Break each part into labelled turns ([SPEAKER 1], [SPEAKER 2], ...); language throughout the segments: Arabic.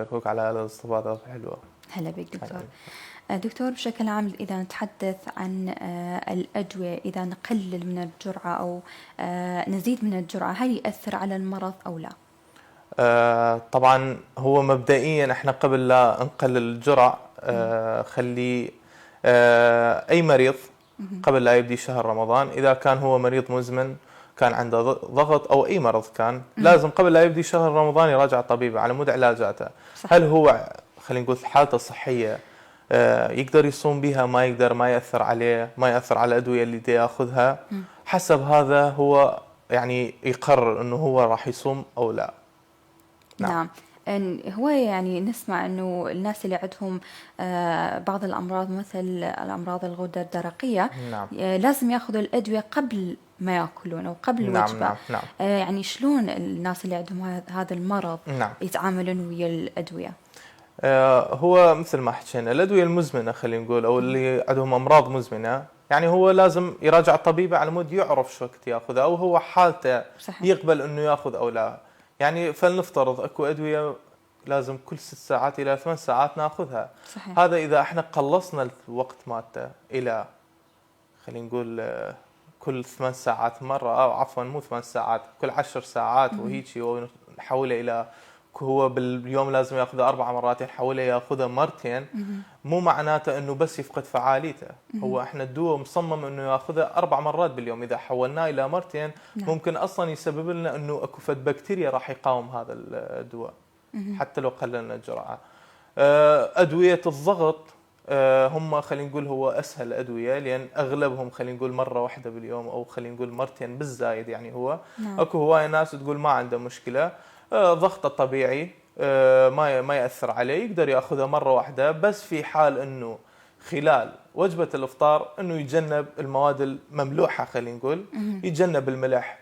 [SPEAKER 1] أشكرك على الاستفاضة الحلوة.
[SPEAKER 2] هلا بك دكتور. دكتور، بشكل عام إذا نتحدث عن الأدوية، إذا نقلل من الجرعة أو نزيد من الجرعة، هل يؤثر على المرض أو لا؟
[SPEAKER 1] طبعا هو مبدئيا احنا قبل لا نقلل الجرعة خلي أي مريض قبل لا يبدي شهر رمضان، إذا كان هو مريض مزمن كان عنده ضغط أو أي مرض كان لازم قبل لا يبدي شهر رمضان يراجع طبيبه على مدى علاجاته.
[SPEAKER 2] صح.
[SPEAKER 1] هل هو خلينا نقول حالته الصحية يقدر يصوم بها، ما يقدر، ما يأثر عليه، ما يأثر على الأدوية اللي دي ياخذها، حسب هذا هو يعني يقرر انه هو راح يصوم او لا. نعم.
[SPEAKER 2] نعم. هو يعني نسمع أنه الناس اللي عندهم بعض الأمراض مثل الأمراض الغدة الدرقية
[SPEAKER 1] نعم.
[SPEAKER 2] لازم يأخذوا الأدوية قبل ما يأكلون أو قبل
[SPEAKER 1] نعم.
[SPEAKER 2] الوجبة.
[SPEAKER 1] نعم. نعم.
[SPEAKER 2] يعني شلون الناس اللي عندهم هذا المرض
[SPEAKER 1] نعم.
[SPEAKER 2] يتعاملون ويا الأدوية؟
[SPEAKER 1] هو مثل ما حكينا الأدوية المزمنة خلينا نقول أو اللي عندهم أمراض مزمنة، يعني هو لازم يراجع طبيبه على مود يعرف شو وقت ياخذها أو هو حالته
[SPEAKER 2] صحيح.
[SPEAKER 1] يقبل إنه ياخذ أو لا. يعني فلنفترض أكو أدوية لازم كل 6 ساعات إلى 8 ساعات ناخذها.
[SPEAKER 2] صحيح.
[SPEAKER 1] هذا إذا احنا قلصنا الوقت مالته إلى خلينا نقول كل 8 ساعات مرة، أو عفوا مو 8 ساعات، كل 10 ساعات وهيجي، ونحوله إلى هو باليوم لازم ياخذها 4 مرات، نحوله ياخذها مرتين. مو معناته انه بس يفقد فعاليته. هو احنا الدواء مصمم انه ياخذها 4 مرات باليوم، اذا حولناه الى مرتين
[SPEAKER 2] نعم.
[SPEAKER 1] ممكن اصلا يسبب لنا انه اكو فد بكتيريا راح يقاوم هذا الدواء حتى لو قللنا الجرعه. ادويه الضغط هم خلينا نقول هو اسهل ادويه، لان اغلبهم خلينا نقول مره واحده باليوم او خلينا نقول مرتين بالزايد. يعني هو
[SPEAKER 2] نعم.
[SPEAKER 1] اكو هواي ناس تقول ما عنده مشكله، ضغطه طبيعي، ما ياثر عليه، يقدر ياخذها مره واحده، بس في حال انه خلال وجبه الافطار انه يتجنب المواد المملوحه، خلينا نقول يتجنب الملح،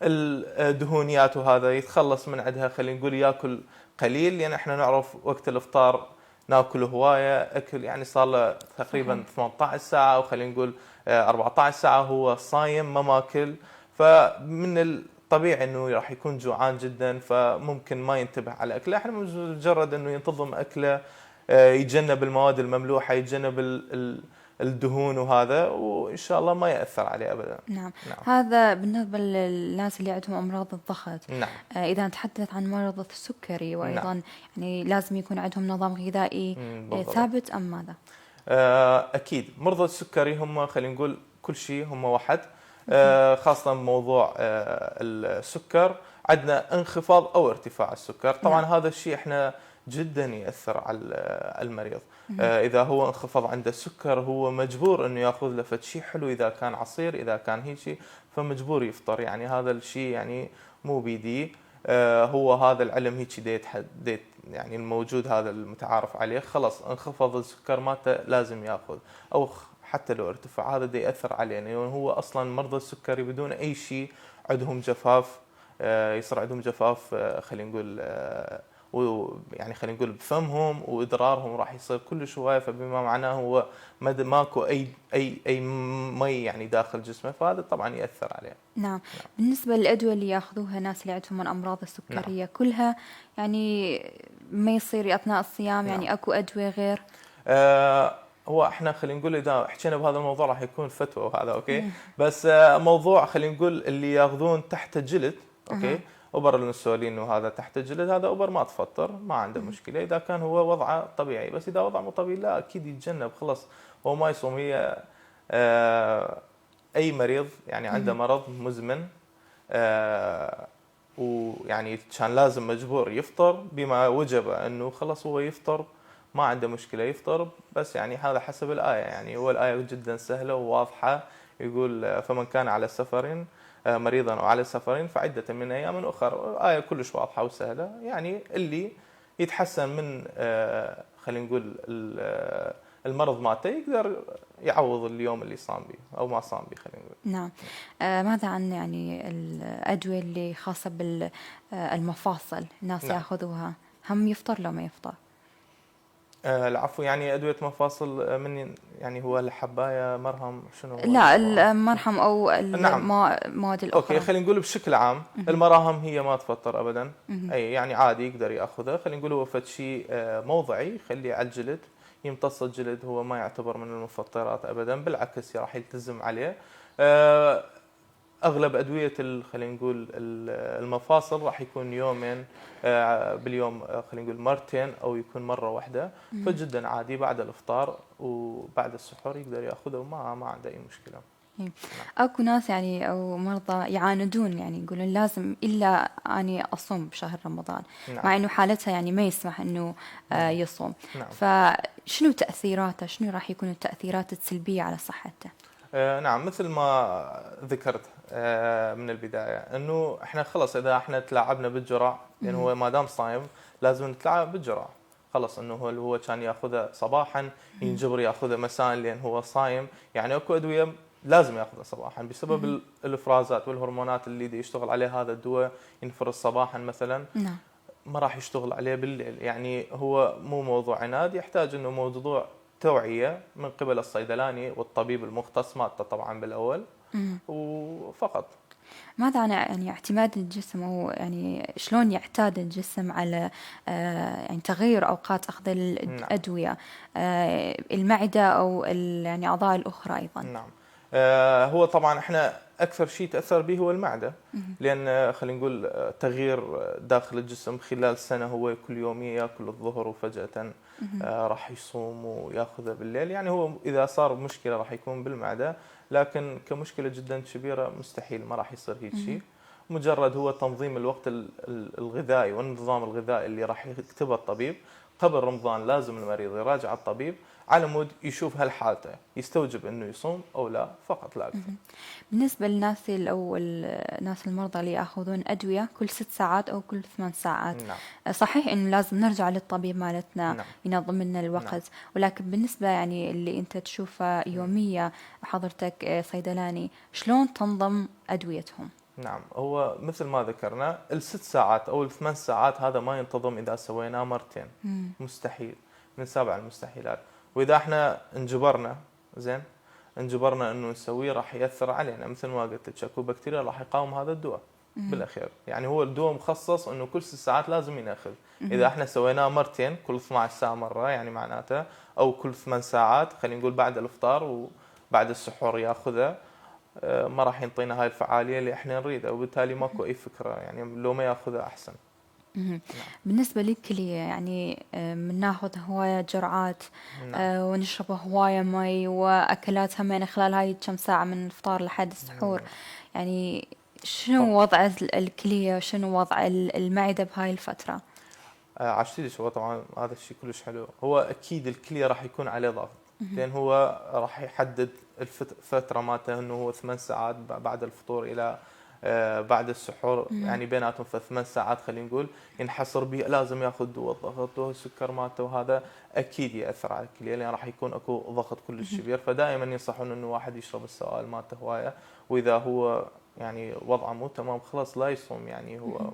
[SPEAKER 1] الدهونيات، وهذا يتخلص من عندها، خلينا نقول ياكل قليل، لان احنا نعرف وقت الافطار ناكل هوايه اكل، يعني صار له تقريبا 18 ساعه او خلينا نقول 14 ساعه هو صايم ما ماكل، فمن الطبيعي انه راح يكون جوعان جدا، فممكن ما ينتبه على اكله. احنا مجرد انه ينتظم اكله، يتجنب المواد المملوحه، يتجنب الدهون وهذا، وان شاء الله ما ياثر عليه ابدا.
[SPEAKER 2] نعم.
[SPEAKER 1] نعم.
[SPEAKER 2] هذا بالنسبة للناس اللي عندهم أمراض الضغط.
[SPEAKER 1] نعم.
[SPEAKER 2] إذا نتحدث عن مرضى السكري وأيضا
[SPEAKER 1] نعم.
[SPEAKER 2] يعني لازم يكون عندهم نظام غذائي
[SPEAKER 1] بالضبط.
[SPEAKER 2] ثابت أم ماذا؟
[SPEAKER 1] اكيد مرضى السكري هم خلينا نقول كل شيء هم واحد. خاصة موضوع السكر، عندنا انخفاض أو ارتفاع السكر. طبعا
[SPEAKER 2] نعم.
[SPEAKER 1] هذا الشيء احنا جدا يأثر على المريض. إذا هو انخفض عنده السكر هو مجبور إنه يأخذ له فد شيء حلو، إذا كان عصير، إذا كان هيك، فمجبور يفطر. يعني هذا الشيء يعني مو بيدي. هو هذا العلم هيك ديت يعني الموجود، هذا المتعارف عليه، خلص انخفض السكر مالته لازم ياخذ، او حتى لو ارتفع هذا ده ياثر علينا. يعني هو اصلا مرضى السكري بدون اي شيء عندهم جفاف، يصير عندهم جفاف، خلينا نقول يعني خلينا نقول بفمهم، وادرارهم راح يصير كل شويه، فبما معناه هو ماكو اي مي يعني داخل جسمه، فهذا طبعا ياثر عليه.
[SPEAKER 2] نعم. بالنسبة للأدوية اللي يأخذوها ناس اللي عندهم الأمراض السكرية،
[SPEAKER 1] نعم.
[SPEAKER 2] كلها يعني ما يصير أثناء الصيام؟
[SPEAKER 1] نعم.
[SPEAKER 2] يعني أكو أدوية غير؟
[SPEAKER 1] هو احنا خلينا نقول اذا حكينا بهذا الموضوع راح يكون فتوى وهذا اوكي، بس موضوع خلينا نقول اللي ياخذون تحت الجلد، اوكي، اوبر الانسولين وهذا تحت الجلد، هذا اوبر ما تفطر، ما عنده مشكله اذا كان هو وضعه طبيعي. بس اذا وضعه مو طبيعي لا اكيد يتجنب، خلص هو ما يصوم. هي اي مريض يعني عنده مرض مزمن، ويعني كان لازم مجبور يفطر بما وجب انه خلص هو يفطر، ما عنده مشكلة يفطر. بس يعني هذا حسب الآية، يعني هو الآية جدا سهلة وواضحة، يقول فمن كان على سفر مريضا أو على سفر فعدة من أيام أخر. آية كلش واضحة وسهلة، يعني اللي يتحسن من خلينا نقول المرض مالته يقدر يعوض اليوم اللي صام به أو ما صام به، خلينا نقول.
[SPEAKER 2] نعم. ماذا عن يعني الأدوية اللي خاصة بالمفاصل الناس
[SPEAKER 1] نعم.
[SPEAKER 2] يأخذوها، هم يفطر لو ما يفطر؟
[SPEAKER 1] العفو، يعني ادويه مفاصل من يعني هو الحبايه مرهم شنو هو
[SPEAKER 2] لا،
[SPEAKER 1] الموضوع؟
[SPEAKER 2] المرهم أو
[SPEAKER 1] نعم.
[SPEAKER 2] المواد
[SPEAKER 1] اوكي،
[SPEAKER 2] الأخرى.
[SPEAKER 1] خلينا نقول بشكل عام
[SPEAKER 2] مهم.
[SPEAKER 1] المراهم هي ما تفطر ابدا.
[SPEAKER 2] مهم.
[SPEAKER 1] اي يعني عادي يقدر ياخذها. خلينا نقول هو فد شيء موضعي يخليه على الجلد، يمتص الجلد، هو ما يعتبر من المفطرات ابدا، بالعكس راح يلتزم عليه. آه، اغلب ادويه خلينا نقول المفاصل راح يكون يومين باليوم، خلينا نقول مرتين او يكون مره واحده،
[SPEAKER 2] مهم.
[SPEAKER 1] فجدا عادي بعد الافطار وبعد السحور يقدر ياخذه وما ما عنده اي مشكله.
[SPEAKER 2] إيه.
[SPEAKER 1] نعم.
[SPEAKER 2] اكو ناس يعني او مرضى يعاندون، يعني يقولون لازم الا اني اصوم بشهر رمضان،
[SPEAKER 1] نعم.
[SPEAKER 2] مع انه حالتها يعني ما يسمح انه
[SPEAKER 1] نعم.
[SPEAKER 2] يصوم.
[SPEAKER 1] نعم.
[SPEAKER 2] فشنو تاثيراته، شنو راح يكون التاثيرات السلبيه على صحته؟
[SPEAKER 1] نعم، مثل ما ذكرت من البداية انه احنا خلص اذا احنا تلاعبنا بالجرعة، لان
[SPEAKER 2] مهم.
[SPEAKER 1] هو ما دام صايم لازم نتلاعب بالجرعة. خلص انه هو كان ياخذها صباحا
[SPEAKER 2] مهم.
[SPEAKER 1] ينجبر ياخذها مساء لان هو صايم. يعني اكو ادوية لازم ياخذها صباحا بسبب
[SPEAKER 2] مهم.
[SPEAKER 1] الافرازات والهرمونات اللي دي يشتغل عليه هذا الدواء، ينفرز صباحا مثلا،
[SPEAKER 2] نعم.
[SPEAKER 1] ما راح يشتغل عليه بالليل. يعني هو مو موضوع عناد، يحتاج انه موضوع توعية من قبل الصيدلاني والطبيب المختص مالته طبعا بالاول
[SPEAKER 2] مهم.
[SPEAKER 1] وفقط.
[SPEAKER 2] ماذا عن يعني اعتماد الجسم، او يعني شلون يعتاد الجسم على يعني تغير اوقات اخذ
[SPEAKER 1] نعم.
[SPEAKER 2] الادويه، المعده او يعني الاعضاء الاخرى ايضا؟
[SPEAKER 1] نعم. هو طبعا احنا اكثر شيء تاثر به هو المعده،
[SPEAKER 2] مهم.
[SPEAKER 1] لان خلينا نقول تغيير داخل الجسم خلال السنه، هو كل يوم ياكل الظهر وفجاه
[SPEAKER 2] مهم.
[SPEAKER 1] راح يصوم وياخذه بالليل. يعني هو اذا صار مشكله راح يكون بالمعده، لكن كمشكله جدا كبيره مستحيل ما راح يصير هيك
[SPEAKER 2] مهم.
[SPEAKER 1] شيء. مجرد هو تنظيم الوقت الغذائي والنظام الغذائي اللي راح يكتبه الطبيب قبل رمضان، لازم المريض يراجع الطبيب على مود يشوف هل حالته يستوجب انه يصوم او لا، فقط لا اكثر.
[SPEAKER 2] مهم. بالنسبة للناس أو الناس المرضى اللي يأخذون أدوية كل 6 ساعات أو كل 8 ساعات،
[SPEAKER 1] نعم.
[SPEAKER 2] صحيح إنه لازم نرجع للطبيب مالتنا
[SPEAKER 1] نعم.
[SPEAKER 2] ينظم لنا
[SPEAKER 1] نعم.
[SPEAKER 2] الوقت، ولكن بالنسبة يعني اللي أنت تشوفه يومية حضرتك صيدلاني، شلون تنظم أدويتهم؟
[SPEAKER 1] نعم، هو مثل ما ذكرنا ال6 ساعات او ال8 ساعات هذا ما ينتظم اذا سويناه مرتين،
[SPEAKER 2] مم.
[SPEAKER 1] مستحيل، من سبع المستحيلات. واذا احنا انجبرنا، زين، انجبرنا انه نسويه راح ياثر علينا. مثل ما قلت لك اكو بكتيريا راح يقاوم هذا الدواء
[SPEAKER 2] مم.
[SPEAKER 1] بالاخير. يعني هو الدواء مخصص انه كل 6 ساعات لازم يناخذ. اذا
[SPEAKER 2] مم.
[SPEAKER 1] احنا سويناه مرتين كل 12 ساعه مره، يعني معناته او كل 8 ساعات، خلينا نقول بعد الافطار وبعد السحور ياخذه، ما راح ينطينا هاي الفعاليه اللي احنا نريدها، وبالتالي ماكو اي فكره. يعني لو ما ياخذها احسن.
[SPEAKER 2] مهم.
[SPEAKER 1] نعم.
[SPEAKER 2] بالنسبة للكلية يعني بناخذ هواية جرعات،
[SPEAKER 1] نعم.
[SPEAKER 2] ونشرب هواية مي وأكلات همين خلال هاي كم ساعة من الفطار لحد السحور. يعني
[SPEAKER 1] طب
[SPEAKER 2] شنو وضع الكلية وشنو وضع المعدة بهاي الفترة؟
[SPEAKER 1] عشتيش، هو طبعا هذا الشيء كلش حلو. هو اكيد الكليه راح يكون عليه ضغط،
[SPEAKER 2] مهم.
[SPEAKER 1] لان هو راح يحدد الفتره مالته انه هو 8 ساعات بعد الفطور الى بعد السحور،
[SPEAKER 2] مهم.
[SPEAKER 1] يعني بيناتهم في 8 ساعات خلينا نقول ينحصر به لازم ياخذ دواء الضغط والسكر مالته، وهذا اكيد ياثر على الكليه لان راح يكون اكو ضغط كلش
[SPEAKER 2] مهم.
[SPEAKER 1] كبير. فدائما ينصحون انه واحد يشرب السوائل مالته هوايه، واذا هو يعني وضعه مو تمام خلاص لا يصوم. يعني هو
[SPEAKER 2] مهم.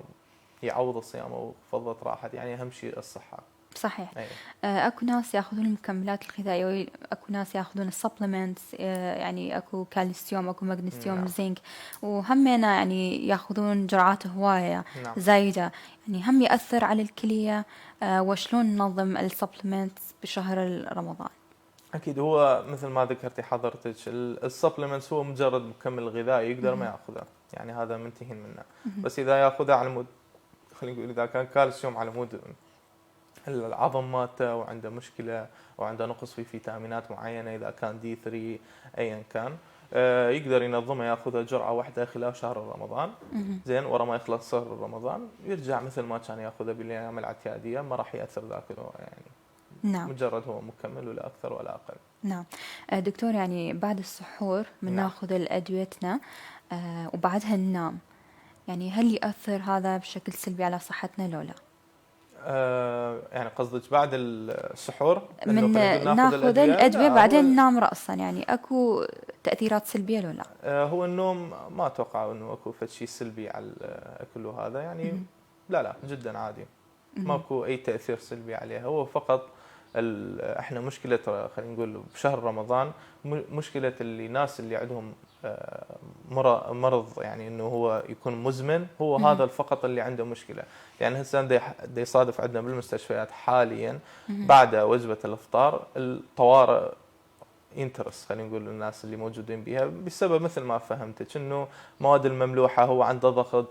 [SPEAKER 1] يعوض الصيام وفضة راحت. يعني اهم شيء الصحة.
[SPEAKER 2] صحيح.
[SPEAKER 1] اي.
[SPEAKER 2] اكو ناس ياخذون المكملات الغذائيه، اكو ناس ياخذون السبلمنتس، يعني اكو كالسيوم، اكو مغنيسيوم،
[SPEAKER 1] نعم.
[SPEAKER 2] زنك، وهمينا يعني ياخذون جرعات هوايه
[SPEAKER 1] نعم.
[SPEAKER 2] زايده. يعني هم ياثر على الكليه. وشلون ننظم السبلمنتس بشهر رمضان؟
[SPEAKER 1] اكيد هو مثل ما ذكرتي حضرتك، السبلمنتس هو مجرد مكمل غذائي يقدر ما
[SPEAKER 2] مهم.
[SPEAKER 1] ياخذه، يعني هذا منتهين منه.
[SPEAKER 2] مهم.
[SPEAKER 1] بس اذا ياخذه على مود، خلينا نقول اذا كان كالسيوم على مود العظم مالته وعنده مشكله وعنده نقص في فيتامينات معينه، اذا كان دي 3 ايا كان، يقدر ينظمها ياخذها جرعه واحده خلال شهر رمضان.
[SPEAKER 2] مهم.
[SPEAKER 1] زين، ورا ما يخلص شهر رمضان يرجع مثل ما كان ياخذها بالايام الاعتياديه، ما راح ياثر ذاك يعني.
[SPEAKER 2] نعم.
[SPEAKER 1] مجرد هو مكمل ولا اكثر ولا اقل.
[SPEAKER 2] نعم. دكتور، يعني بعد السحور
[SPEAKER 1] نعم.
[SPEAKER 2] بناخذ أدويتنا، وبعدها ننام، يعني هل يأثر هذا بشكل سلبي على صحتنا لو لا؟
[SPEAKER 1] يعني قصدك بعد السحور انه
[SPEAKER 2] من
[SPEAKER 1] خلينا نقول ناخذ
[SPEAKER 2] ناخذ
[SPEAKER 1] الادويه؟
[SPEAKER 2] الأدوية
[SPEAKER 1] لا، هو
[SPEAKER 2] بعدين ننام رأسا، يعني أكو تأثيرات سلبية لو لا؟
[SPEAKER 1] هو النوم ما اتوقع انه اكو شيء سلبي على الاكل وهذا يعني.
[SPEAKER 2] مهم.
[SPEAKER 1] لا لا، جدا عادي،
[SPEAKER 2] مهم.
[SPEAKER 1] ماكو اي تاثير سلبي عليها. هو فقط احنا مشكله خلينا نقول بشهر رمضان مشكله اللي ناس اللي عندهم مرض يعني انه هو يكون مزمن، هو هذا فقط اللي عنده مشكله. يعني هسه دا يصادف عندنا بالمستشفيات حاليا بعد وجبه الافطار الطوارئ ينترس، خلينا نقول الناس اللي موجودين بها بسبب مثل ما فهمتك انه مواد المملوحه، هو عنده ضغط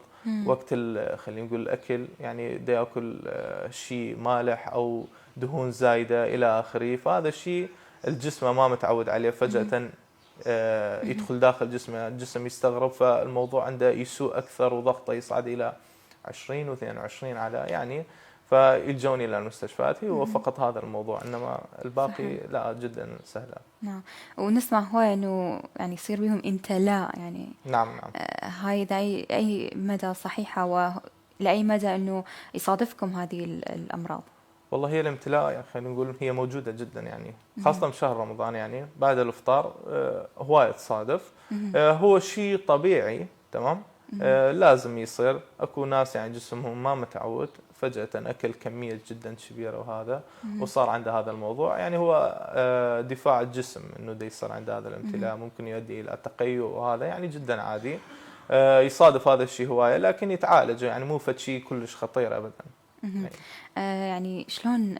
[SPEAKER 1] وقت خلينا نقول الاكل، يعني دا ياكل شيء مالح او دهون زايده الى اخره، فهذا الشيء الجسم ما متعود عليه فجاه يدخل داخل جسمه، الجسم يستغرب، فالموضوع عنده يسوء اكثر وضغطه يصعد الى 20 و22 على يعني، فيلجون الى المستشفيات. هو فقط هذا الموضوع، انما الباقي
[SPEAKER 2] صحيح.
[SPEAKER 1] لا جدا سهله.
[SPEAKER 2] نعم. ونسمع هواي انه يعني يصير بهم امتلاء يعني.
[SPEAKER 1] نعم نعم.
[SPEAKER 2] هاي إذا اي مدى صحيحة، ولأي مدى انه يصادفكم هذه الامراض؟
[SPEAKER 1] والله هي الامتلاء يعني خلينا نقول هي موجوده جدا يعني، خاصه بشهر رمضان يعني بعد الافطار هوايه تصادف. هو شيء طبيعي تمام. لازم يصير، اكو ناس يعني جسمهم ما متعود، فجاه اكل كميه جدا كبيره وهذا وصار عنده هذا الموضوع، يعني هو دفاع الجسم انه دا يصير عنده هذا الامتلاء، ممكن يؤدي الى تقيؤ وهذا يعني جدا عادي. يصادف هذا الشيء هوايه، لكن يتعالج يعني مو فد شيء كلش خطير ابدا.
[SPEAKER 2] يعني شلون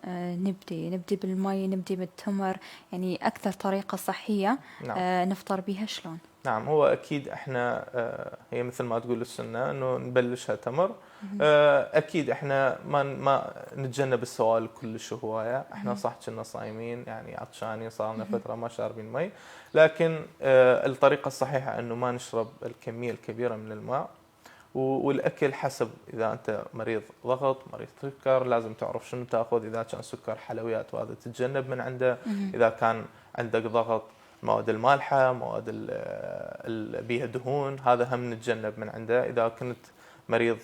[SPEAKER 2] نبدي بالمي، نبدي بالتمر، يعني أكثر طريقة صحية
[SPEAKER 1] نعم.
[SPEAKER 2] نفطر بها شلون؟
[SPEAKER 1] نعم هو أكيد إحنا هي مثل ما تقول السنة إنه نبلشها تمر. أكيد إحنا ما نتجنب السوائل كلش هواية، إحنا صح كنا صايمين يعني عطشانين صار لنا فترة ما شاربين مي، لكن الطريقة الصحيحة إنه ما نشرب الكمية الكبيرة من الماء. والاكل حسب، اذا انت مريض ضغط مريض سكر لازم تعرف شنو تاخذ، اذا كان سكر حلويات وهذا تتجنب من عنده، اذا كان عندك ضغط المواد المالحه، مواد اللي بيها دهون هذا هم نتجنب من عنده، اذا كنت مريض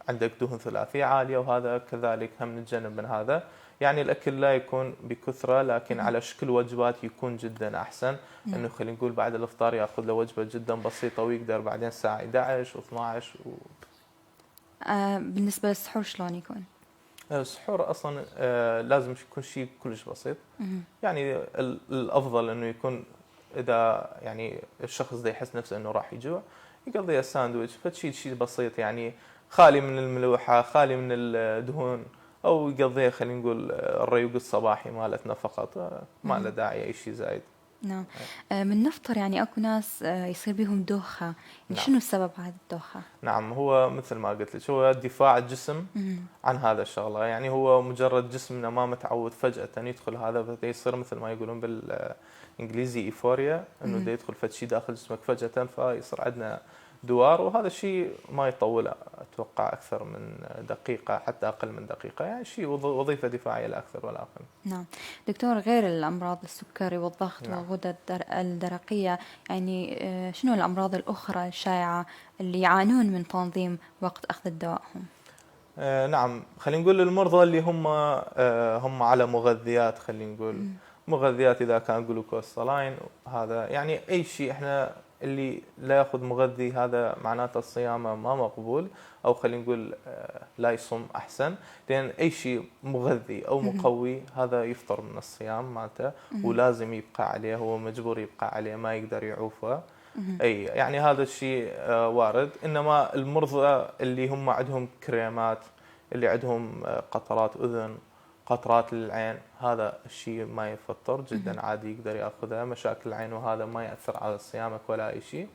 [SPEAKER 1] عندك دهون ثلاثيه عاليه وهذا كذلك هم نتجنب من هذا. يعني الاكل لا يكون بكثره، لكن على شكل وجبات يكون جدا احسن. انه خلينا نقول بعد الافطار ياخذ له وجبه جدا بسيطه ويقدر بعدين الساعه 11 و12
[SPEAKER 2] بالنسبة للسحور شلون يكون؟
[SPEAKER 1] السحور اصلا لازم يكون شيء كلش بسيط. يعني الافضل انه يكون، اذا يعني الشخص ده يحس نفسه انه راح يجوع يقضيها ساندويتش، شيء بسيط يعني خالي من الملوحه خالي من الدهون، او يقضيها خلينا نقول الريوق الصباحي مالتنا فقط، ما له داعي اي شيء زايد.
[SPEAKER 2] نعم. من نفطر يعني اكو ناس يصير بهم دوخة، يعني
[SPEAKER 1] نعم.
[SPEAKER 2] شنو السبب هذه الدوخة؟
[SPEAKER 1] نعم هو مثل ما قلت لك هو دفاع الجسم عن هذا الشغله، يعني هو مجرد جسمنا ما متعود فجأة يدخل هذا، فده يصير مثل ما يقولون بالانجليزي ايفوريا، انه ده يدخل فد شيء داخل جسمك فجأة فيصير عندنا دوار، وهذا الشيء ما يطول اتوقع اكثر من دقيقه حتى اقل من دقيقه، يعني شيء وظيفه دفاعيه لا اكثر ولا اقل.
[SPEAKER 2] نعم دكتور، غير الامراض السكري والضغط
[SPEAKER 1] نعم.
[SPEAKER 2] والغدد الدرقيه، يعني شنو الامراض الاخرى الشائعه اللي يعانون من تنظيم وقت اخذ دوائهم؟
[SPEAKER 1] نعم خلينا نقول المرضى اللي هم على مغذيات، خلينا نقول مغذيات اذا كان جلوكوز صلاين هذا، يعني اي شيء احنا اللي لا ياخذ مغذي هذا معناته صيامه ما مقبول، او خلينا نقول لا يصوم احسن، لان اي شيء مغذي او مقوي هذا يفطر من الصيام مالته، ولازم يبقى عليه، هو مجبور يبقى عليه ما يقدر يعوفه. اي يعني هذا الشيء وارد، انما المرضى اللي هم عندهم كريمات، اللي عندهم قطرات اذن قطرات للعين، هذا الشيء ما يفطر جدا عادي يقدر ياخذها، مشاكل العين وهذا ما ياثر على صيامك ولا اي شيء.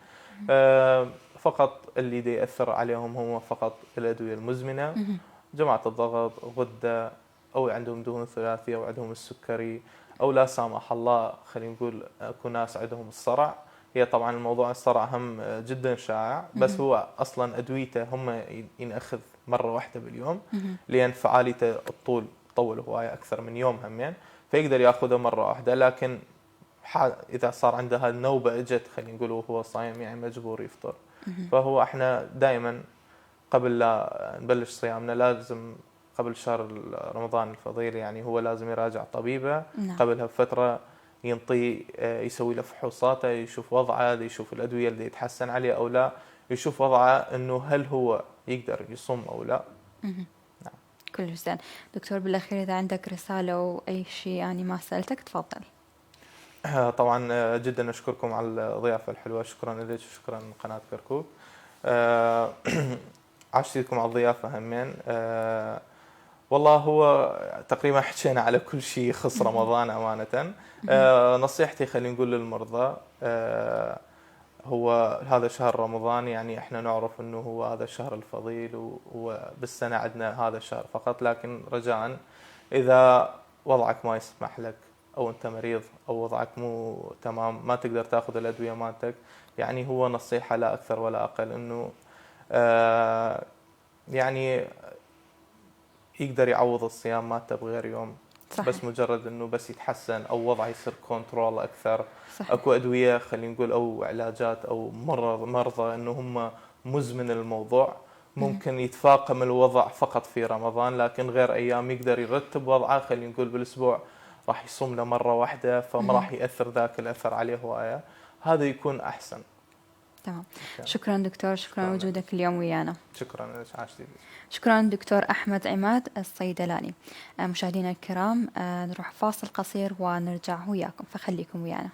[SPEAKER 1] فقط اللي دي ياثر عليهم هم فقط الادويه المزمنه، جماعه الضغط غده، او عندهم دهون ثلاثيه او عندهم السكري، او لا سامح الله خلينا نقول اكو ناس عندهم الصرع. هي طبعا الموضوع الصرع هم جدا شائع، بس هو اصلا ادويته هم ينأخذ مره واحده باليوم، لان فعاليته تطول هوايه اكثر من يوم همين، فيقدر ياخذه مره واحده، لكن اذا صار عنده هالنوبه اجت خلينا نقول وهو صايم يعني مجبور يفطر. فهو احنا دائما قبل لا نبلش صيامنا لازم قبل شهر رمضان الفضيل يعني هو لازم يراجع طبيبه قبلها بفتره، ينطي يسوي له فحوصاته، يشوف وضعه، يشوف الادويه اللي يتحسن عليه او لا، يشوف وضعه انه هل هو يقدر يصوم او لا.
[SPEAKER 2] نعم. كل زين. دكتور بالأخير إذا عندك رسالة أو أي شيء يعني ما سألتك تفضل.
[SPEAKER 1] طبعا جدا أشكركم على الضيافة الحلوة، شكرا لك وشكرا قناة كركوك. عاشتكم على الضيافة همين. والله هو تقريبا حكينا على كل شيء يخص رمضان أمانة. نصيحتي خلينا نقول للمرضى، هو هذا شهر رمضان، يعني احنا نعرف انه هو هذا الشهر الفضيل وبالسنة عندنا هذا الشهر فقط، لكن رجاء اذا وضعك ما يسمح لك او انت مريض او وضعك مو تمام ما تقدر تاخذ الادوية مالتك، يعني هو نصيحة لا اكثر ولا اقل، انه يعني يقدر يعوض الصيام مالته بغير يوم. صحيح. بس مجرد انه بس يتحسن او وضعه يصير كنترول اكثر. صحيح. اكو ادويه خلينا نقول او علاجات او مرضى انه هم مزمن الموضوع، ممكن يتفاقم الوضع فقط في رمضان، لكن غير ايام يقدر يرتب وضعه، خلينا نقول بالاسبوع راح يصوم له مره واحده فما راح ياثر ذاك الاثر عليه هوايه، هذا يكون احسن.
[SPEAKER 2] تمام. شكرا دكتور، شكرا وجودك اليوم ويانا.
[SPEAKER 1] شكرا لك عاشتي.
[SPEAKER 2] شكرا دكتور أحمد عماد الصيدلاني. مشاهدينا الكرام نروح فاصل قصير ونرجع وياكم، فخليكم ويانا.